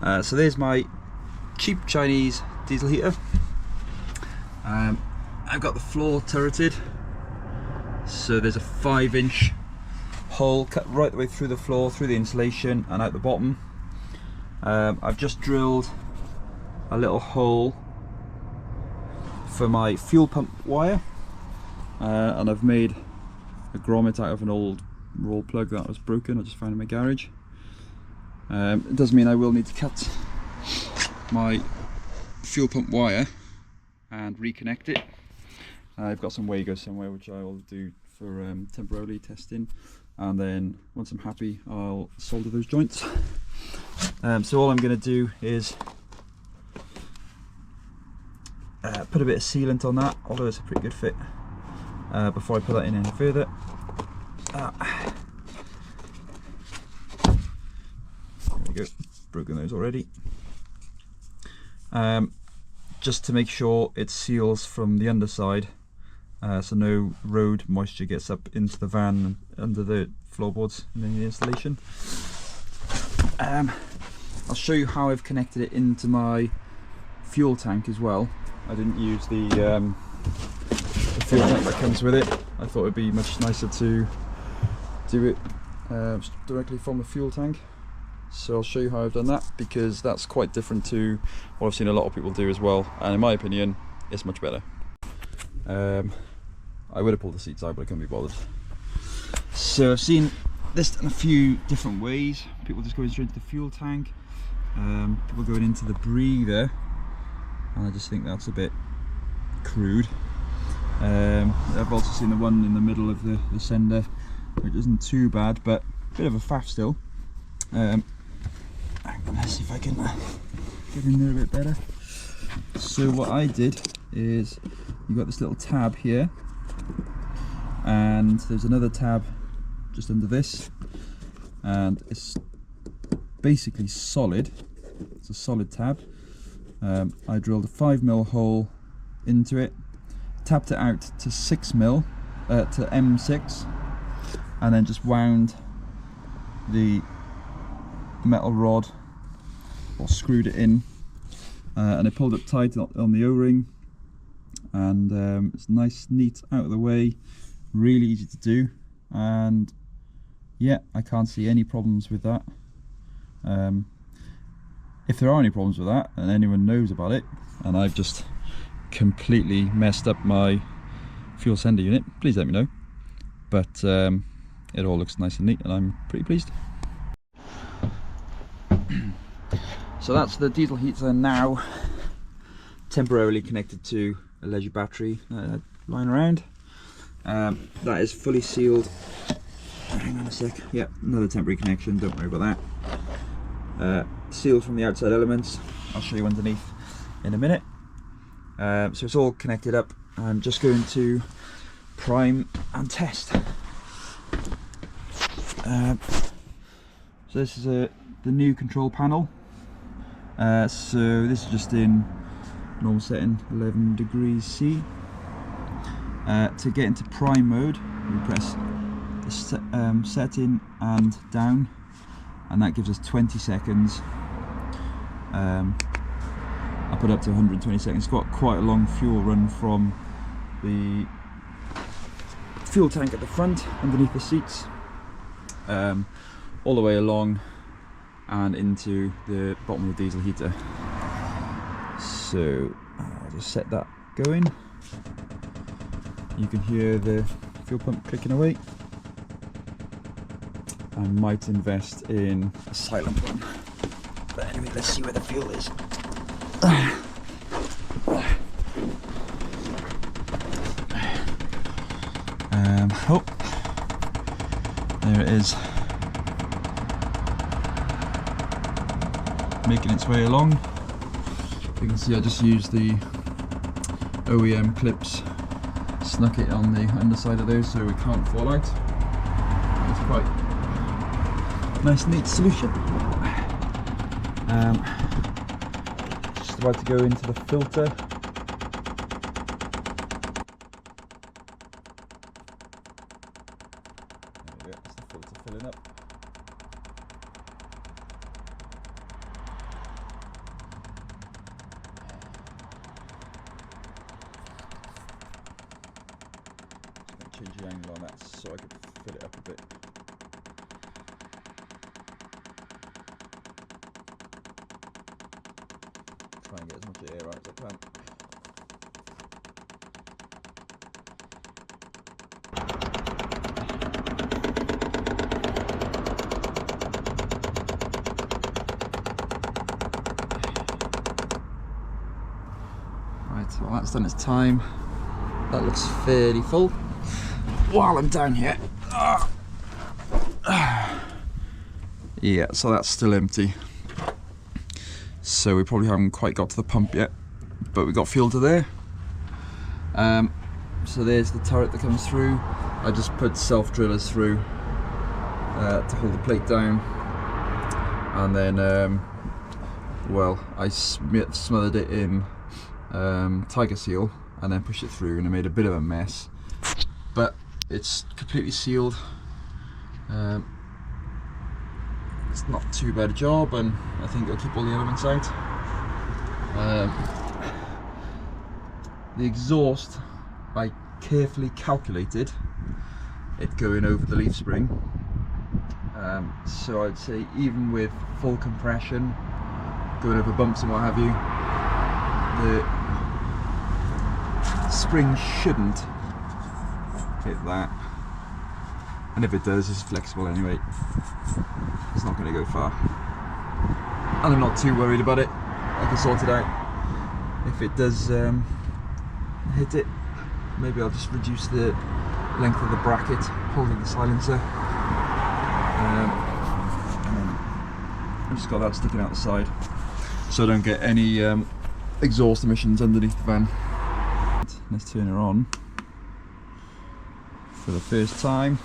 So there's my cheap Chinese diesel heater. I've got the floor turreted, so there's a 5-inch hole cut right the way through the floor, through the insulation and out the bottom. I've just drilled a little hole for my fuel pump wire, and I've made a grommet out of an old roll plug that was broken. I just found in my garage. It does mean I will need to cut my fuel pump wire and reconnect it. I've got some Wago somewhere which I will do for temporarily testing, and then once I'm happy I'll solder those joints. So all I'm going to do is put a bit of sealant on that, although it's a pretty good fit, before I put that in any further. There we go, broken those already. Just to make sure it seals from the underside, so no road moisture gets up into the van and under the floorboards in the installation. I'll show you how I've connected it into my fuel tank as well. I didn't use the fuel tank that comes with it. I thought it'd be much nicer to do it directly from the fuel tank. So I'll show you how I've done that, because that's quite different to what I've seen a lot of people do as well, and in my opinion it's much better. I would have pulled the seats out, but I couldn't be bothered. So I've seen this done a few different ways. People just going straight into the fuel tank, people going into the breather, and I just think that's a bit crude. I've also seen the one in the middle of the sender, which isn't too bad, but a bit of a faff still. Let's see if I can get in there a bit better. So what I did is, you've got this little tab here, and there's another tab just under this, and it's basically solid. It's a solid tab. I drilled a 5mm hole into it, tapped it out to 6mm, to M6, and then just wound the metal rod, or screwed it in, and I pulled it tight on the O-ring, and it's nice, neat, out of the way, really easy to do, and yeah, I can't see any problems with that. If there are any problems with that and anyone knows about it, and I've just completely messed up my fuel sender unit, please let me know. But it all looks nice and neat, and I'm pretty pleased. So that's the diesel heater now temporarily connected to a leisure battery lying around. That is fully sealed. Hang on a sec. Yep, another temporary connection, don't worry about that. Sealed from the outside elements. I'll show you underneath in a minute. So it's all connected up. I'm just going to prime and test. So this is the new control panel. So this is just in normal setting, 11 degrees C. To get into prime mode, we press the setting and down, and that gives us 20 seconds. I put it up to 120 seconds. It's got quite a long fuel run from the fuel tank at the front, underneath the seats, all the way along and into the bottom of the diesel heater. So I'll just set that going. You can hear the fuel pump clicking away. I might invest in a silent one, but anyway, let's see where the fuel is. Oh, there it is, making its way along. You can see I just used the OEM clips, snuck it on the underside of those so it can't fall out. It's quite nice, neat solution. Just about to go into the filter. There we go, that's the filter filling up. so I could fill it up a bit. Try and get as much air out as I can. Right, well that's done its time. That looks fairly full. While I'm down here. Yeah, so that's still empty. So we probably haven't quite got to the pump yet, but we got fuel to there. So there's the turret that comes through. I just put self drillers through to hold the plate down, and then well, I smothered it in Tiger Seal and then pushed it through, and I made a bit of a mess, but it's completely sealed. It's not too bad a job, and I think it'll keep all the elements out. The exhaust, I carefully calculated it going over the leaf spring, so I'd say even with full compression, going over bumps and what have you, the spring shouldn't hit that, and if it does, it's flexible anyway. It's not going to go far, and I'm not too worried about it. I can sort it out. If it does hit it, maybe I'll just reduce the length of the bracket holding the silencer. I've just got that sticking out the side, so I don't get any exhaust emissions underneath the van. Let's turn her on for the first time.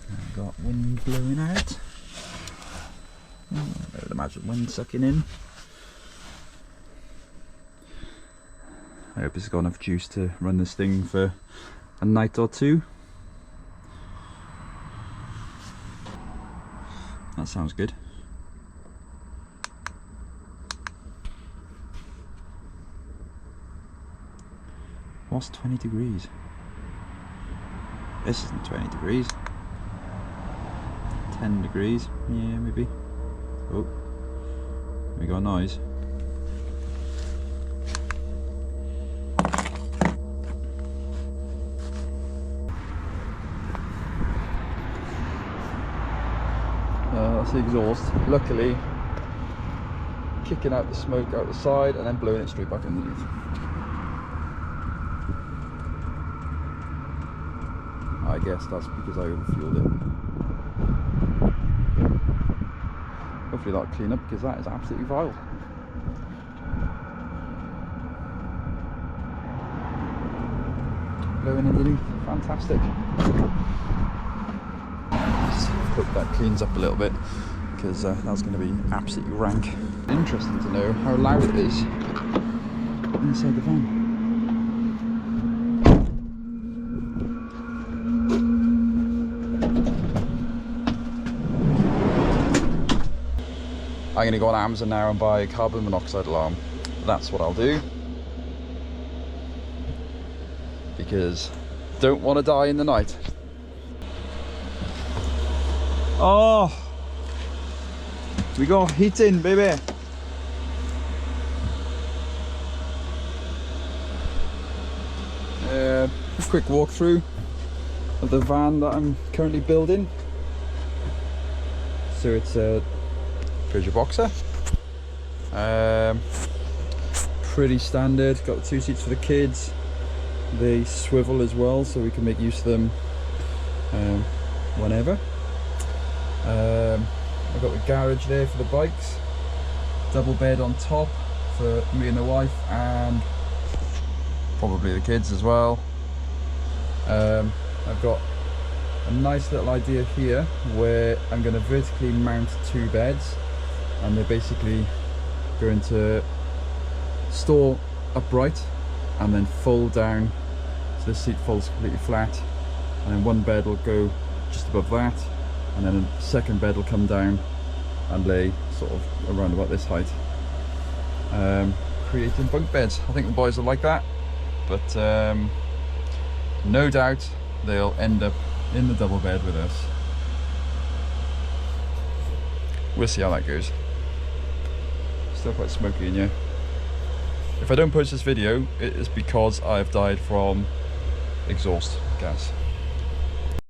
I've got wind blowing out. I would imagine wind sucking in. I hope it's got enough juice to run this thing for a night or two. That sounds good. What's 20 degrees? This isn't 20 degrees. 10 degrees, yeah, maybe. Oh, we got a noise. That's the exhaust. Luckily, kicking out the smoke out the side and then blowing it straight back underneath. I guess that's because I overfueled it. Hopefully that'll clean up, because that is absolutely vile. Blowing underneath, fantastic. Hope that cleans up a little bit, because that's going to be absolutely rank. Interesting to know how loud it is inside the van. I'm going to go on Amazon now and buy a carbon monoxide alarm. That's what I'll do, because don't want to die in the night. Oh, we got heating, baby. A quick walkthrough of the van that I'm currently building. So it's a Peugeot Boxer. Pretty standard. Got the 2 seats for the kids. They swivel as well, so we can make use of them whenever. I've got the garage there for the bikes, double bed on top for me and the wife, and probably the kids as well. I've got a nice little idea here where I'm going to vertically mount 2 beds, and they're basically going to store upright and then fold down, so the seat folds completely flat, and then one bed will go just above that, and then a second bed will come down and lay sort of around about this height, creating bunk beds. I think the boys will like that, but no doubt they'll end up in the double bed with us. We'll see how that goes. Still quite smoky in here. If I don't post this video, it is because I've died from exhaust gas.